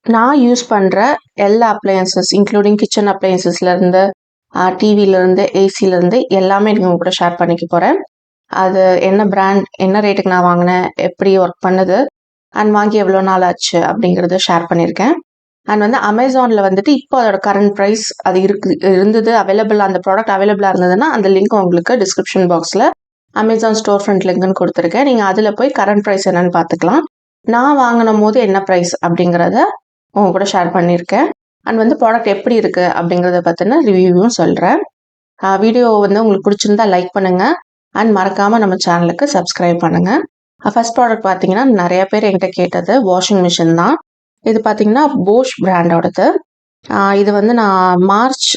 நான் யூஸ் பண்ணுற எல்லா அப்ளையன்சஸ் இன்க்ளூடிங் கிச்சன் அப்ளையன்சஸ்லேருந்து டிவிலேருந்து ஏசிலேருந்து எல்லாமே நீங்கள் உங்க கூட ஷேர் பண்ணிக்க போகிறேன். அது என்ன பிராண்ட், என்ன ரேட்டுக்கு நான் வாங்கினேன், எப்படி ஒர்க் பண்ணுது, அண்ட் வாங்கி எவ்வளோ நாள் ஆச்சு அப்படிங்கிறத ஷேர் பண்ணியிருக்கேன். அண்ட் வந்து அமேசானில் வந்துட்டு இப்போ அதோட கரண்ட் ப்ரைஸ் அது இருந்தது அவைலபிள், அந்த ப்ராடக்ட் அவைலபிளாக இருந்ததுன்னா அந்த லிங்க் உங்களுக்கு டிஸ்கிரிப்ஷன் பாக்ஸில் அமேசான் ஸ்டோர் ஃப்ரண்ட் லிங்க்னு கொடுத்துருக்கேன். நீங்கள் அதில் போய் கரண்ட் ப்ரைஸ் என்னன்னு பார்த்துக்கலாம். நான் வாங்கின போது என்ன ப்ரைஸ் அப்படிங்கிறத உங்க கூட ஷேர் பண்ணியிருக்கேன். அண்ட் வந்து ப்ராடக்ட் எப்படி இருக்குது அப்படிங்கிறத பற்றின ரிவ்யூவும் சொல்கிறேன். வீடியோ வந்து உங்களுக்கு பிடிச்சிருந்தா லைக் பண்ணுங்கள் அண்ட் மறக்காமல் நம்ம சேனலுக்கு சப்ஸ்கிரைப் பண்ணுங்கள். ஃபர்ஸ்ட் ப்ராடக்ட் பார்த்தீங்கன்னா நிறைய பேர் என்கிட்ட கேட்டது வாஷிங் மிஷின் தான். இது பார்த்தீங்கன்னா போஷ் பிராண்டோடது. இது வந்து நான் மார்ச்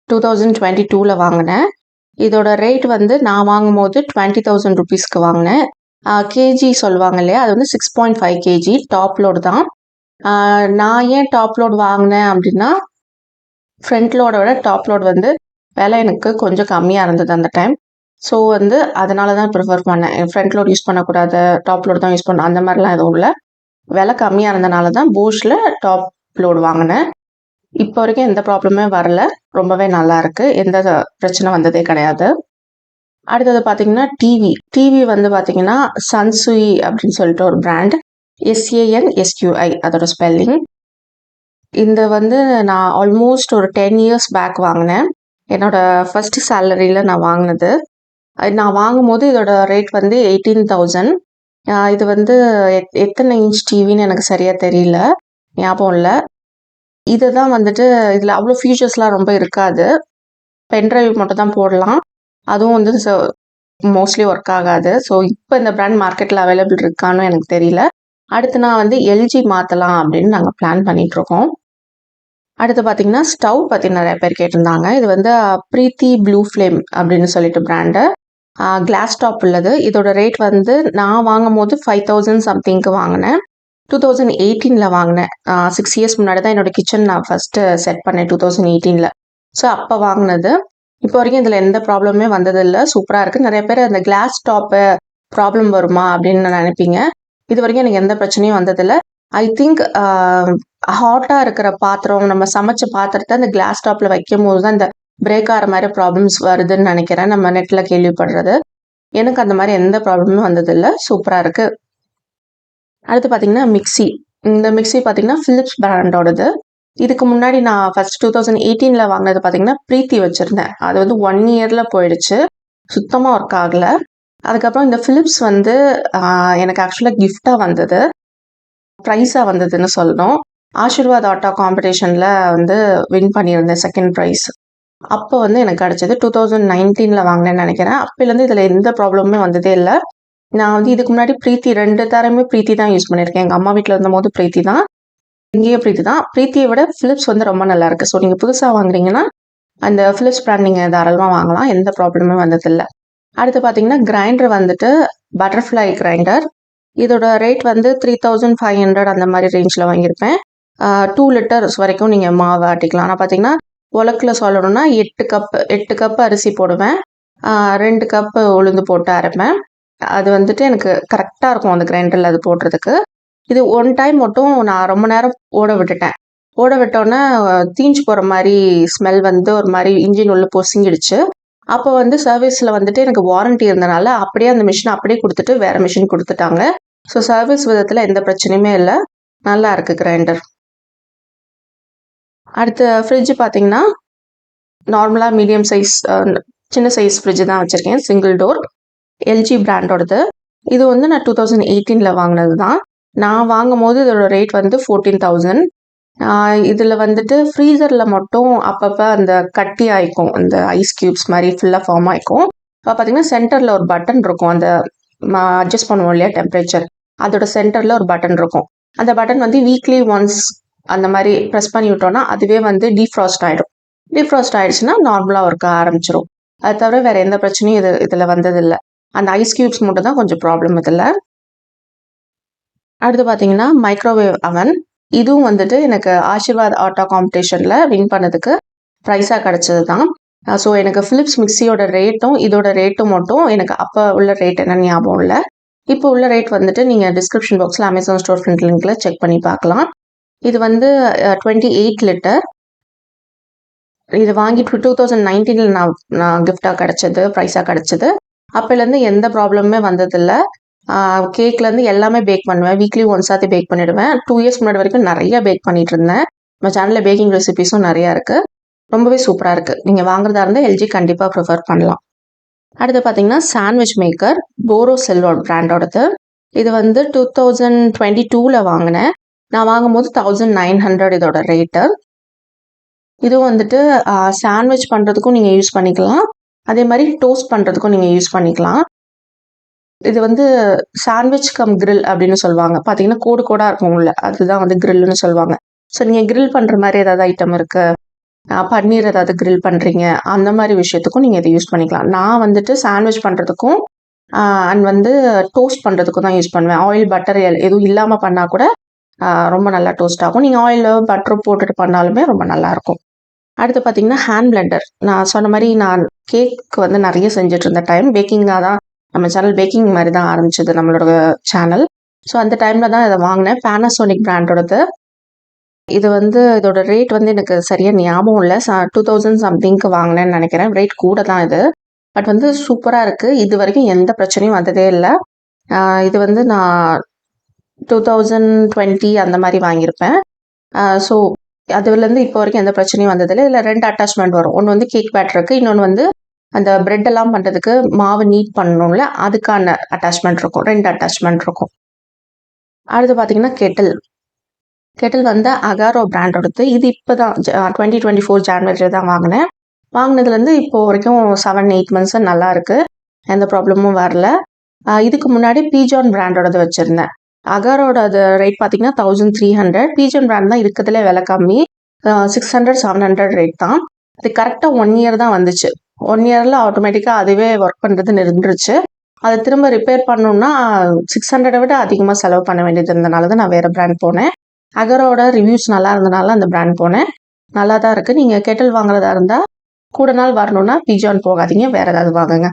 2022 வாங்கினேன். இதோட ரேட் வந்து நான் வாங்கும் போது 20,000 ருபீஸ்க்கு வாங்கினேன். கேஜி சொல்லுவாங்க இல்லையா, அது வந்து 6.5 kg டாப் லோடு தான். நான் ஏன் டாப் லோடு வாங்கினேன் அப்படின்னா, ஃப்ரண்ட் லோடை விட டாப் லோடு வந்து விலை எனக்கு கொஞ்சம் கம்மியாக இருந்தது அந்த டைம். ஸோ வந்து அதனால தான் ப்ரிஃபர் பண்ணேன். ஃப்ரண்ட் லோட் யூஸ் பண்ணக்கூடாது, டாப் லோடு தான் யூஸ் பண்ணணும், அந்த மாதிரிலாம் எதுவும் இல்லை. விலை கம்மியாக இருந்தனால தான் போஷில் டாப் லோடு வாங்கினேன். இப்போ வரைக்கும் எந்த ப்ராப்ளமே வரல, ரொம்பவே நல்லா இருக்கு, எந்த பிரச்சனை வந்ததே கிடையாது. அடுத்தது பார்த்தீங்கன்னா டிவி வந்து பார்த்தீங்கன்னா சன்சுயி அப்படின்னு சொல்லிட்டு ஒரு பிராண்ட், SANSQI அதோட ஸ்பெல்லிங். இந்த வந்து நான் ஆல்மோஸ்ட் ஒரு 10 இயர்ஸ் பேக் வாங்கினேன். என்னோட ஃபர்ஸ்ட் சேலரியில் நான் வாங்கினது. நான் வாங்கும்போது இதோட ரேட் வந்து 18,000. இது வந்து எத்தனை இன்ச் டிவின்னு எனக்கு சரியாக தெரியல, ஞாபகம் இல்லை. இதை தான் வந்துட்டு இதில் அவ்வளோ ஃபீச்சர்ஸ்லாம் ரொம்ப இருக்காது. பென்ட்ரைவ் மட்டும் தான் போடலாம், அதுவும் வந்து மோஸ்ட்லி ஒர்க் ஆகாது. ஸோ இப்போ இந்த பிராண்ட் மார்க்கெட்டில் அவைலபிள் இருக்கான்னு எனக்கு தெரியல. அடுத்து நான் வந்து எல்ஜி மாற்றலாம் அப்படின்னு நாங்கள் பிளான் பண்ணிகிட்ருக்கோம். அடுத்து பார்த்தீங்கன்னா ஸ்டவ் பற்றி நிறைய பேர் கேட்டிருந்தாங்க. இது வந்து பிரீத்தி ப்ளூ ஃப்ளேம் அப்படின்னு சொல்லிட்டு பிராண்டு, கிளாஸ் டாப் உள்ளது. இதோட ரேட் வந்து நான் வாங்கும் போது 5,000 சம்திங்க்கு வாங்கினேன். 2018 வாங்கினேன். 6 இயர்ஸ் முன்னாடி தான் என்னோட கிச்சன் நான் ஃபஸ்ட்டு செட் பண்ணேன், 2018. ஸோ அப்போ வாங்கினது. இப்போ வரைக்கும் இதில் எந்த ப்ராப்ளமே வந்ததில்லை, சூப்பராக இருக்குது. நிறைய பேர் அந்த கிளாஸ் டாப்பு ப்ராப்ளம் வருமா அப்படின்னு நினைப்பீங்க. இது வரைக்கும் எனக்கு எந்த பிரச்சனையும் வந்ததில்லை. ஐ திங்க் ஹாட்டாக இருக்கிற பாத்திரம், நம்ம சமைச்ச பாத்திரத்தை அந்த கிளாஸ் டாப்பில் வைக்கும் போது தான் இந்த பிரேக் ஆகிற மாதிரி ப்ராப்ளம்ஸ் வருதுன்னு நினைக்கிறேன், நம்ம நெட்டில் கேள்விப்படுறது. எனக்கு அந்த மாதிரி எந்த ப்ராப்ளமும் வந்ததில்லை, சூப்பராக இருக்குது. அடுத்து பார்த்தீங்கன்னா மிக்சி. இந்த மிக்சி பார்த்தீங்கன்னா ஃபிலிப்ஸ் பிராண்டோடது. இதுக்கு முன்னாடி நான் ஃபர்ஸ்ட் 2018 வாங்கினது பார்த்தீங்கன்னா பிரீத்தி வச்சுருந்தேன். அது வந்து 1 இயரில் போயிடுச்சு, சுத்தமாக ஒர்க் ஆகலை. அதுக்கப்புறம் இந்த ஃபிலிப்ஸ் வந்து எனக்கு ஆக்சுவலாக கிஃப்டாக வந்தது, ப்ரைஸாக வந்ததுன்னு சொல்லணும். ஆஷிர்வாத் ஆட்டோ காம்படிஷனில் வந்து வின் பண்ணியிருந்தேன், செகண்ட் ப்ரைஸ். அப்போ வந்து எனக்கு கிடச்சது 2019 வாங்கினேன்னு நினைக்கிறேன். அப்போலேருந்து இதில் எந்த ப்ராப்ளமுமே வந்ததே இல்லை. நான் வந்து இதுக்கு முன்னாடி பிரீத்தி 2 தரமே பிரீத்தி தான் யூஸ் பண்ணியிருக்கேன். எங்கள் அம்மா வீட்டில் இருந்தபோது பிரீத்தி தான், இங்கேயே பிரீத்தி தான். பிரீத்தியை விட ஃபிலிப்ஸ் வந்து ரொம்ப நல்லா இருக்குது. ஸோ நீங்கள் புதுசாக வாங்குறீங்கன்னா அந்த ஃபிலிப்ஸ் பிராண்ட் நீங்கள் தாராளமாக வாங்கலாம், எந்த ப்ராப்ளமே வந்ததில்லை. அடுத்து பார்த்தீங்கன்னா கிரைண்டர் வந்துட்டு பட்டர்ஃப்ளை கிரைண்டர். இதோட ரேட் வந்து 3,500 அந்த மாதிரி ரேஞ்சில் வாங்கியிருப்பேன். 2 லிட்டர்ஸ் வரைக்கும் நீங்கள் மாவு ஆட்டிக்கலாம். நான் பார்த்தீங்கன்னா உலக்கில் சொல்லணும்னா 8 கப்பு அரிசி போடுவேன், 2 கப்பு உளுந்து போட்டு அரைப்பேன். அது வந்துட்டு எனக்கு கரெக்டாக இருக்கும் அந்த கிரைண்டரில் அது போடுறதுக்கு. இது ஒன் டைம் மட்டும் நான் ரொம்ப நேரம் ஓட விட்டோன்னே தீஞ்சு போகிற மாதிரி ஸ்மெல் வந்து ஒரு மாதிரி இன்ஜின் உள்ள பொசுங்கிடுச்சு. அப்போ வந்து சர்வீஸில் வந்துட்டு எனக்கு வாரண்டி இருந்தனால அப்படியே அந்த மிஷின் அப்படியே கொடுத்துட்டு வேறு மிஷின் கொடுத்துட்டாங்க. ஸோ சர்வீஸ் விதத்தில் எந்த பிரச்சனையுமே இல்லை, நல்லா இருக்குது கிரைண்டர். அடுத்த ஃப்ரிட்ஜ் பார்த்தீங்கன்னா நார்மலாக மீடியம் சைஸ் சின்ன சைஸ் ஃப்ரிட்ஜ் தான் வச்சுருக்கேன், சிங்கிள் டோர், எல்ஜி பிராண்டோடது. இது வந்து நான் 2018 வாங்கினது தான். நான் வாங்கும் போது இதோட ரேட் வந்து 14,000. இதில் வந்துட்டு ஃப்ரீசரில் மட்டும் அப்பப்போ அந்த கட்டி ஆயிக்கும், அந்த ஐஸ் க்யூப்ஸ் மாதிரி ஃபுல்லாக ஃபார்ம் ஆகிக்கும். இப்போ பார்த்தீங்கன்னா சென்டரில் ஒரு பட்டன் இருக்கும், அந்த அட்ஜஸ்ட் பண்ணுவோம் இல்லையா டெம்பரேச்சர், அதோட சென்டரில் ஒரு பட்டன் இருக்கும். அந்த பட்டன் வந்து வீக்லி ஒன்ஸ் அந்த மாதிரி ப்ரெஸ் பண்ணி விட்டோன்னா அதுவே வந்து டீஃப்ராஸ்ட் ஆகிடும். டீஃப்ராஸ்ட் ஆகிடுச்சுன்னா நார்மலாக ஒர்க் ஆரம்பிச்சிடும். அது தவிர வேறு எந்த பிரச்சனையும் இதில் வந்ததில்லை. அந்த ஐஸ் க்யூப்ஸ் மட்டும் தான் கொஞ்சம் ப்ராப்ளம் இதில். அடுத்து பார்த்தீங்கன்னா மைக்ரோவேவ் அவன். இதுவும் வந்துட்டு எனக்கு ஆஷிர்வாத் ஆட்டோ காம்படிஷனில் வின் பண்ணதுக்கு ப்ரைஸாக கிடச்சது தான். ஸோ எனக்கு ஃபிலிப்ஸ் மிக்சியோட ரேட்டும் இதோட ரேட்டும் மட்டும் எனக்கு அப்போ உள்ள ரேட் என்னன்னு ஞாபகம் இல்லை. இப்போ உள்ள ரேட் வந்துட்டு நீங்கள் டிஸ்கிரிப்ஷன் பாக்ஸில் அமேசான் ஸ்டோர் ஃப்ரண்ட் லிங்க்கில் செக் பண்ணி பார்க்கலாம். இது வந்து 28 லிட்டர். இது வாங்கி 2019 நான் கிஃப்டாக கிடச்சது, ப்ரைஸாக கிடச்சிது. அப்போலேருந்து எந்த ப்ராப்ளமுமே வந்ததில்லை. கேக்லேருந்து எல்லாமே பேக் பண்ணுவேன். வீக்லி ஒன்ஸாவது பேக் பண்ணிவிடுவேன். 2 இயர்ஸ் முன்னாடி வரைக்கும் நிறைய பேக் பண்ணிட்டு இருந்தேன். நம்ம சேனலில் பேக்கிங் ரெசிபிஸும் நிறையா இருக்குது. ரொம்பவே சூப்பராக இருக்குது. நீங்கள் வாங்குறதா இருந்தால் எல்ஜி கண்டிப்பாக ப்ரிஃபர் பண்ணலாம். அடுத்து பார்த்தீங்கன்னா சாண்ட்விச் மேக்கர், போரோசில்லோட பிராண்டோடது. இது வந்து 2022 வாங்கினேன். நான் வாங்கும்போது 1900 இதோட ரேட்டு. இதுவும் வந்துட்டு சாண்ட்விச் பண்ணுறதுக்கும் நீங்கள் யூஸ் பண்ணிக்கலாம். அதே மாதிரி டோஸ்ட் பண்ணுறதுக்கும் நீங்கள் யூஸ் பண்ணிக்கலாம். இது வந்து சாண்ட்விச் கம் கிரில் அப்படின்னு சொல்லுவாங்க. பார்த்தீங்கன்னா கோடு கோடாக இருக்கும் உள்ள, அதுதான் வந்து கிரில்னு சொல்லுவாங்க. ஸோ நீங்கள் கிரில் பண்ணுற மாதிரி ஏதாவது ஐட்டம் இருக்குது, பன்னீர் ஏதாவது கிரில் பண்ணுறீங்க, அந்த மாதிரி விஷயத்துக்கும் நீங்கள் இதை யூஸ் பண்ணிக்கலாம். நான் வந்துட்டு சாண்ட்விச் பண்ணுறதுக்கும் அண்ட் வந்து டோஸ்ட் பண்ணுறதுக்கும் தான் யூஸ் பண்ணுவேன். ஆயில் பட்டர் எதுவும் இல்லாமல் பண்ணால் கூட ரொம்ப நல்லா டோஸ்ட் ஆகும். நீங்கள் ஆயிலில் பட்டர் போட்டுட்டு பண்ணாலுமே ரொம்ப நல்லாயிருக்கும். அடுத்து பார்த்தீங்கன்னா ஹேண்ட் பிளெண்டர். நான் சொன்ன மாதிரி நான் கேக் வந்து நிறைய செஞ்சுட்டு இருந்த டைம், பேக்கிங்காக தான் நம்ம சேனல் பேக்கிங் மாதிரி தான் ஆரம்பிச்சது நம்மளோட சேனல். ஸோ அந்த டைமில் தான் இதை வாங்கினேன். பேனாசோனிக் பிராண்டோடது. இது வந்து இதோட ரேட் வந்து எனக்கு சரியாக ஞாபகம் இல்லை. 2000 சம்திங்க்கு வாங்கினேன்னு நினைக்கிறேன். ரேட் கூட தான் இது. பட் வந்து சூப்பராக இருக்குது. இது வரைக்கும் எந்த பிரச்சனையும் வந்ததே இல்லை. இது வந்து நான் 2020 அந்த மாதிரி வாங்கியிருப்பேன். ஸோ அதுலேருந்து இப்போ வரைக்கும் எந்த பிரச்சனையும் வந்ததில்லை. இதில் 2 அட்டாச்மெண்ட் வரும். ஒன்று வந்து கேக் பேட்டருக்கு, இன்னொன்று வந்து அந்த பிரெட் எல்லாம் பண்ணுறதுக்கு மாவு நீட் பண்ணணும்ல, அதுக்கான அட்டாச்மெண்ட் இருக்கும். 2 அட்டாச்மெண்ட் இருக்கும். அடுத்து பார்த்தீங்கன்னா கெட்டில் வந்து அகாரோ பிராண்டோடது. இது இப்போ தான் 2024 ஜான்வரியில் தான் வாங்கினேன். வாங்கினதுலேருந்து இப்போ வரைக்கும் 7-8 மந்த்ஸ் நல்லா இருக்குது. எந்த ப்ராப்ளமும் வரல. இதுக்கு முன்னாடி பீஜான் பிராண்டோடது வச்சுருந்தேன். அகாரோட அது ரேட் பார்த்தீங்கன்னா 1300. பீஜன் பிராண்ட் தான் இருக்கிறதுலே விலை கம்மி. 600-700 ரேட் தான். அது கரெக்டாக 1 இயர் தான் வந்துச்சு. 1 இயரில் ஆட்டோமேட்டிக்காக அதுவே ஒர்க் பண்ணுறது நின்றுச்சு. அதை திரும்ப ரிப்பேர் பண்ணணும்னா 600 விட அதிகமாக செலவு பண்ண வேண்டியது இருந்தனால தான் நான் வேறு பிராண்ட் போனேன். அகரோட ரிவ்யூஸ் நல்லா இருந்தனால அந்த பிராண்ட் போனேன். நல்லா தான் இருக்குது. நீங்கள் கெட்டில் வாங்குறதா இருந்தால் கூட நாள் வரணும்னா பீஜான் போகாதீங்க, வேறு ஏதாவது வாங்குங்க.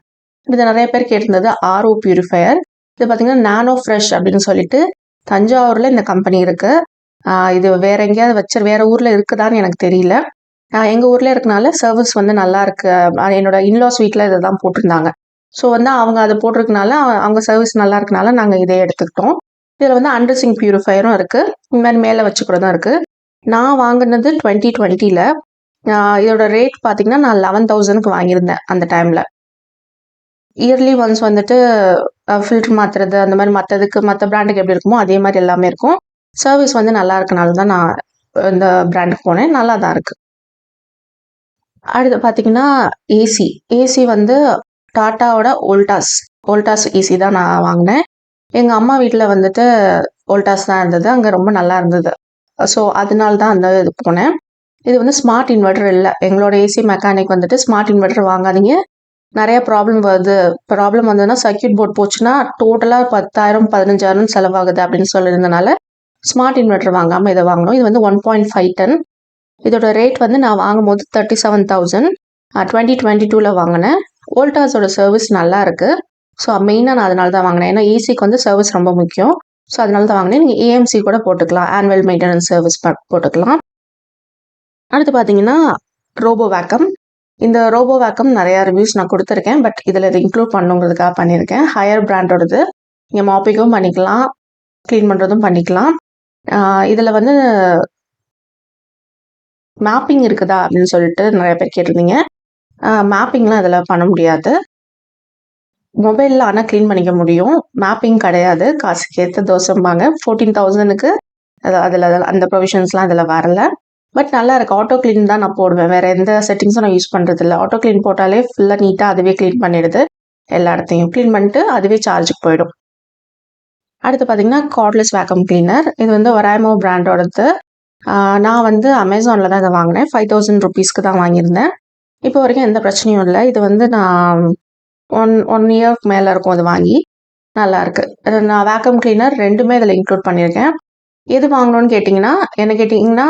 இது நிறைய பேர் கேட்டிருந்தது ஆர்ஓ பியூரிஃபையர். இது பார்த்தீங்கன்னா நானோ ஃப்ரெஷ் அப்படின்னு சொல்லிட்டு தஞ்சாவூரில் இந்த கம்பெனி இருக்குது. இது வேற எங்கேயாவது வேறு ஊரில் இருக்குதான்னு எனக்கு தெரியல. எங்கள் ஊரில் இருக்கனால சர்வீஸ் வந்து நல்லா இருக்கு. என்னோட இன்லாஸ் வீட்டில் இதை தான் போட்டிருந்தாங்க. ஸோ வந்து அவங்க அதை போட்டிருக்கனால அவங்க சர்வீஸ் நல்லா இருக்கனால நாங்கள் இதே எடுத்துக்கிட்டோம். இதில் வந்து அண்டர் சிங்க் பியூரிஃபையரும் இருக்குது. இந்த மாதிரி மேலே வச்சுக்கிறதும் இருக்குது. நான் வாங்கினது 2020. இதோட ரேட் பார்த்தீங்கன்னா நான் 11,000க்கு வாங்கியிருந்தேன் அந்த டைமில். இயர்லி ஒன்ஸ் வந்துட்டு ஃபில்டர் மாற்றுறது அந்த மாதிரி மற்ற பிராண்டுக்கு எப்படி இருக்குமோ அதே மாதிரி எல்லாமே இருக்கும். சர்வீஸ் வந்து நல்லா இருக்கனால தான் நான் இந்த பிராண்டுக்கு போனேன். நல்லா தான் இருக்குது. அடுத்து பார்த்தீங்கன்னா ஏசி வந்து டாட்டாவோட ஓல்டாஸ் ஏசி தான் நான் வாங்கினேன். எங்கள் அம்மா வீட்டில் வந்துட்டு ஓல்டாஸ் தான் இருந்தது. அங்கே ரொம்ப நல்லா இருந்தது. ஸோ அதனால தான் அந்த இது போனேன். இது வந்து ஸ்மார்ட் இன்வெர்டர் இல்லை. எங்களோட ஏசி மெக்கானிக் வந்துட்டு ஸ்மார்ட் இன்வெர்டர் வாங்காதீங்க, நிறைய ப்ராப்ளம் வருது. ப்ராப்ளம் வந்ததுன்னா சர்க்கியூட் போர்ட் போச்சுன்னா டோட்டலாக 10,000-15,000 செலவாகுது அப்படின்னு சொல்லியிருந்தனால ஸ்மார்ட் இன்வெர்டர் வாங்காமல் இதை வாங்கினோம். இது வந்து 1.5 டன். இதோட ரேட் வந்து நான் வாங்கும்போது 37,000. 2022 வாங்கினேன். ஓல்டாஸோட சர்வீஸ் நல்லா இருக்குது. ஸோ மெயினாக நான் அதனால தான் வாங்கினேன். ஏன்னா ஏசிக்கு வந்து சர்வீஸ் ரொம்ப முக்கியம். ஸோ அதனால தான் வாங்கினேன். நீங்கள் ஏஎம்சி கூட போட்டுக்கலாம், ஆனுவல் மெயின்டெனன்ஸ் சர்வீஸ் போட்டுக்கலாம். அடுத்து பார்த்தீங்கன்னா ரோபோ வேக்கம். இந்த ரோபோ வேக்கம் நிறையா ரிவ்யூஸ் நான் கொடுத்துருக்கேன். பட் இதில் இதை இன்க்ளூட் பண்ணுங்கிறதுக்காக பண்ணியிருக்கேன். ஹையர் பிராண்டோடது. நீங்கள் மாப்பிங்கும் பண்ணிக்கலாம், க்ளீன் பண்ணுறதும் பண்ணிக்கலாம். இதில் வந்து மேப்பிங் இருக்குதா அப்படின்னு சொல்லிட்டு நிறைய பேர் கேட்டிருந்தீங்க. மேப்பிங்லாம் இதில் பண்ண முடியாது. மொபைலில் ஆனால் க்ளீன் பண்ணிக்க முடியும். மேப்பிங் கிடையாது. காசுக்கு ஏற்ற தோசைம்பாங்க. 14,000க்கு அதில் அந்த ப்ரொவிஷன்ஸ்லாம் இதில் வரல. பட் நல்லா இருக்குது. ஆட்டோ க்ளீன் தான் நான் போடுவேன். வேறு எந்த செட்டிங்ஸும் நான் யூஸ் பண்ணுறதில்ல. ஆட்டோ க்ளீன் போட்டாலே ஃபுல்லாக நீட்டாக அதுவே க்ளீன் பண்ணிடுது. எல்லா இடத்தையும் க்ளீன் பண்ணிட்டு அதுவே சார்ஜுக்கு போயிடும். அடுத்து பார்த்தீங்கன்னா கார்ட்லெஸ் வேக்கம் கிளீனர். இது வந்து ஒராய்மோ பிராண்டோடது. நான் வந்து அமேசானில் தான் இதை வாங்கினேன். 5,000 ருபீஸ்க்கு தான் வாங்கியிருந்தேன். இப்போ வரைக்கும் எந்த பிரச்சனையும் இல்லை. இது வந்து நான் ஒன் இயர்க்கு மேலே இருக்கும் அது வாங்கி. நல்லாயிருக்கு. நான் வேக்கம் கிளீனர் 2மே இதில் இன்க்ளூட் பண்ணியிருக்கேன். எது வாங்கணும்னு கேட்டிங்கன்னா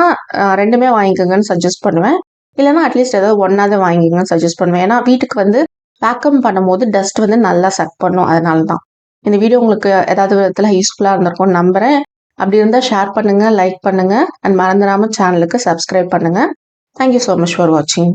ரெண்டுமே வாங்கிக்கோங்கன்னு சஜஸ்ட் பண்ணுவேன். இல்லைனா அட்லீஸ்ட் ஏதாவது ஒன்றாவது வாங்கிக்கோங்கன்னு சஜஸ்ட் பண்ணுவேன். ஏன்னா வீட்டுக்கு வந்து வேக்கம் பண்ணும்போது டஸ்ட் வந்து நல்லா சக் பண்ணும். அதனால தான் இந்த வீடியோ உங்களுக்கு ஏதாவது விதத்தில் யூஸ்ஃபுல்லாக இருந்திருக்கும்னு நம்புகிறேன். அப்படி இருந்தால் ஷேர் பண்ணுங்கள், லைக் பண்ணுங்கள் அண்ட் மறந்துடாமல் சேனலுக்கு சப்ஸ்கிரைப் பண்ணுங்கள். தேங்க்யூ ஸோ மச் ஃபார் வாட்சிங்.